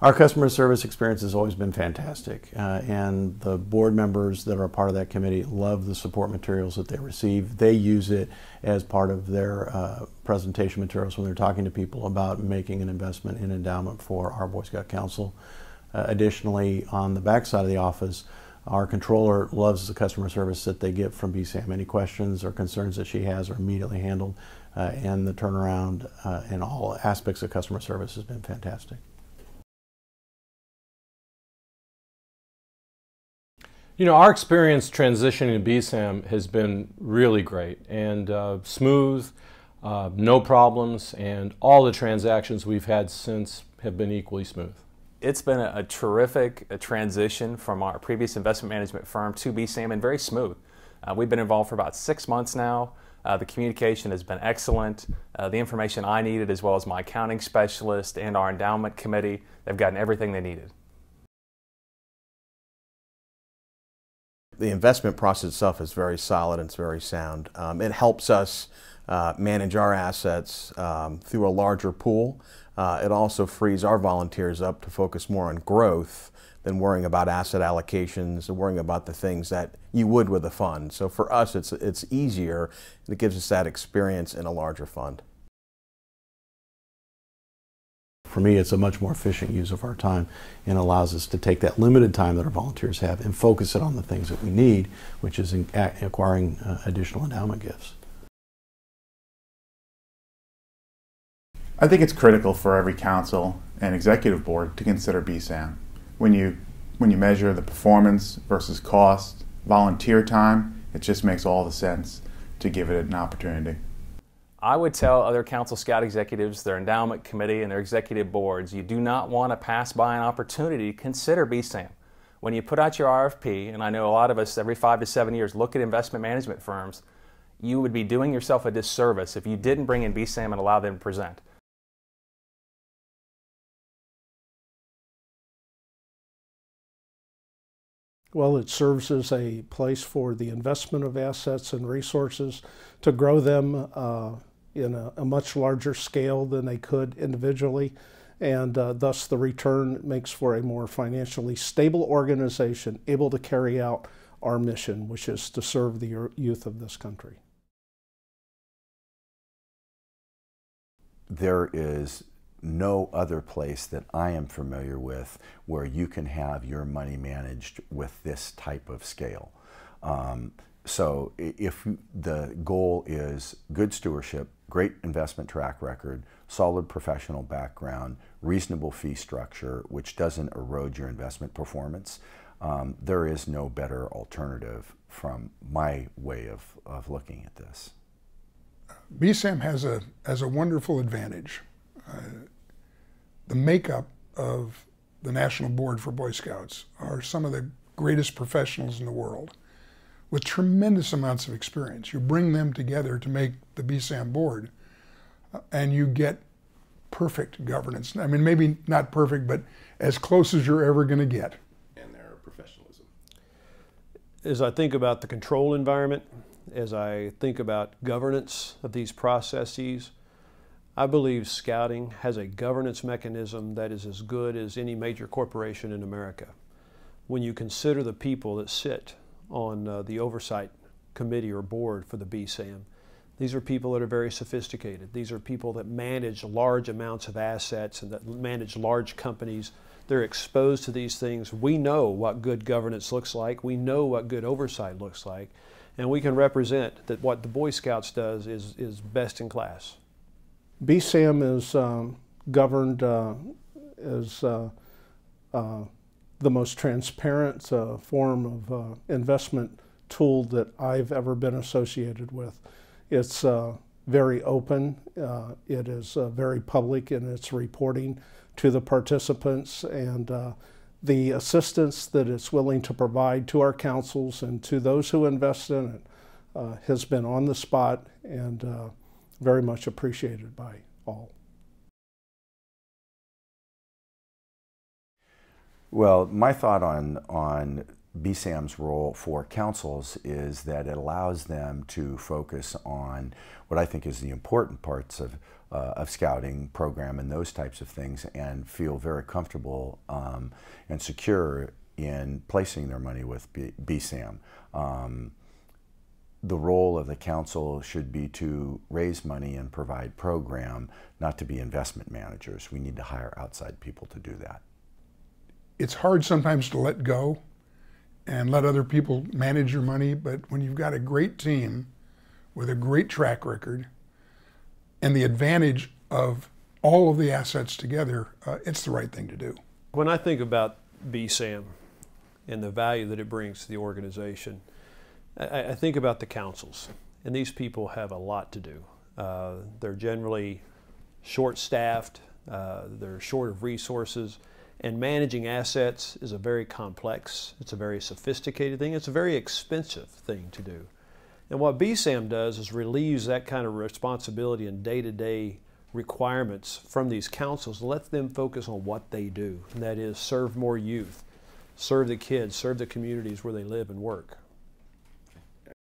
Our customer service experience has always been fantastic, and the board members that are a part of that committee love the support materials that they receive. They use it as part of their presentation materials when they're talking to people about making an investment in endowment for our Boy Scout Council. Additionally, on the back side of the office, our controller loves the customer service that they get from BSAAM. Any questions or concerns that she has are immediately handled, and the turnaround in all aspects of customer service has been fantastic. You know, our experience transitioning to BSAAM has been really great and smooth, no problems, and all the transactions we've had since have been equally smooth. It's been a terrific transition from our previous investment management firm to BSAAM, and very smooth. We've been involved for about 6 months now. The communication has been excellent. The information I needed, as well as my accounting specialist and our endowment committee, they've gotten everything they needed. The investment process itself is very solid and it's very sound. It helps us manage our assets through a larger pool. It also frees our volunteers up to focus more on growth than worrying about asset allocations and worrying about the things that you would with a fund. So for us, it's easier, and it gives us that experience in a larger fund. For me, it's a much more efficient use of our time and allows us to take that limited time that our volunteers have and focus it on the things that we need, which is acquiring additional endowment gifts. I think it's critical for every council and executive board to consider BSAAM. When you measure the performance versus cost, volunteer time, it just makes all the sense to give it an opportunity. I would tell other Council Scout executives, their endowment committee, and their executive boards, you do not want to pass by an opportunity to consider BSAAM. When you put out your RFP, and I know a lot of us every 5 to 7 years look at investment management firms, you would be doing yourself a disservice if you didn't bring in BSAAM and allow them to present. Well, it serves as a place for the investment of assets and resources to grow them in a much larger scale than they could individually, and thus the return makes for a more financially stable organization able to carry out our mission, which is to serve the youth of this country. There is no other place that I am familiar with where you can have your money managed with this type of scale. So if the goal is good stewardship, great investment track record, solid professional background, reasonable fee structure, which doesn't erode your investment performance, there is no better alternative from my way of looking at this. BSAAM has a wonderful advantage. The makeup of the National Board for Boy Scouts are some of the greatest professionals in the world with tremendous amounts of experience. You bring them together to make the BSAAM board and you get perfect governance. I mean, maybe not perfect, but as close as you're ever going to get. And their professionalism. As I think about the control environment, as I think about governance of these processes, I believe Scouting has a governance mechanism that is as good as any major corporation in America. When you consider the people that sit on the oversight committee or board for the BSAAM, these are people that are very sophisticated. These are people that manage large amounts of assets and that manage large companies. They're exposed to these things. We know what good governance looks like. We know what good oversight looks like. And we can represent that what the Boy Scouts does is best in class. BSAAM is governed as the most transparent form of investment tool that I've ever been associated with. It's very open. It is very public in its reporting to the participants, and the assistance that it's willing to provide to our councils and to those who invest in it has been on the spot and very much appreciated by all. Well, my thought on BSAAM's role for councils is that it allows them to focus on what I think is the important parts of scouting program and those types of things, and feel very comfortable and secure in placing their money with BSAAM. The role of the council should be to raise money and provide program, not to be investment managers. We need to hire outside people to do that. It's hard sometimes to let go and let other people manage your money, but when you've got a great team with a great track record and the advantage of all of the assets together, it's the right thing to do. When I think about BSAAM and the value that it brings to the organization, I think about the councils, and these people have a lot to do. They're generally short-staffed, they're short of resources, and managing assets is a very complex, it's a very sophisticated thing, it's a very expensive thing to do. And what BSAAM does is relieves that kind of responsibility and day-to-day requirements from these councils, let them focus on what they do, and that is serve more youth, serve the kids, serve the communities where they live and work.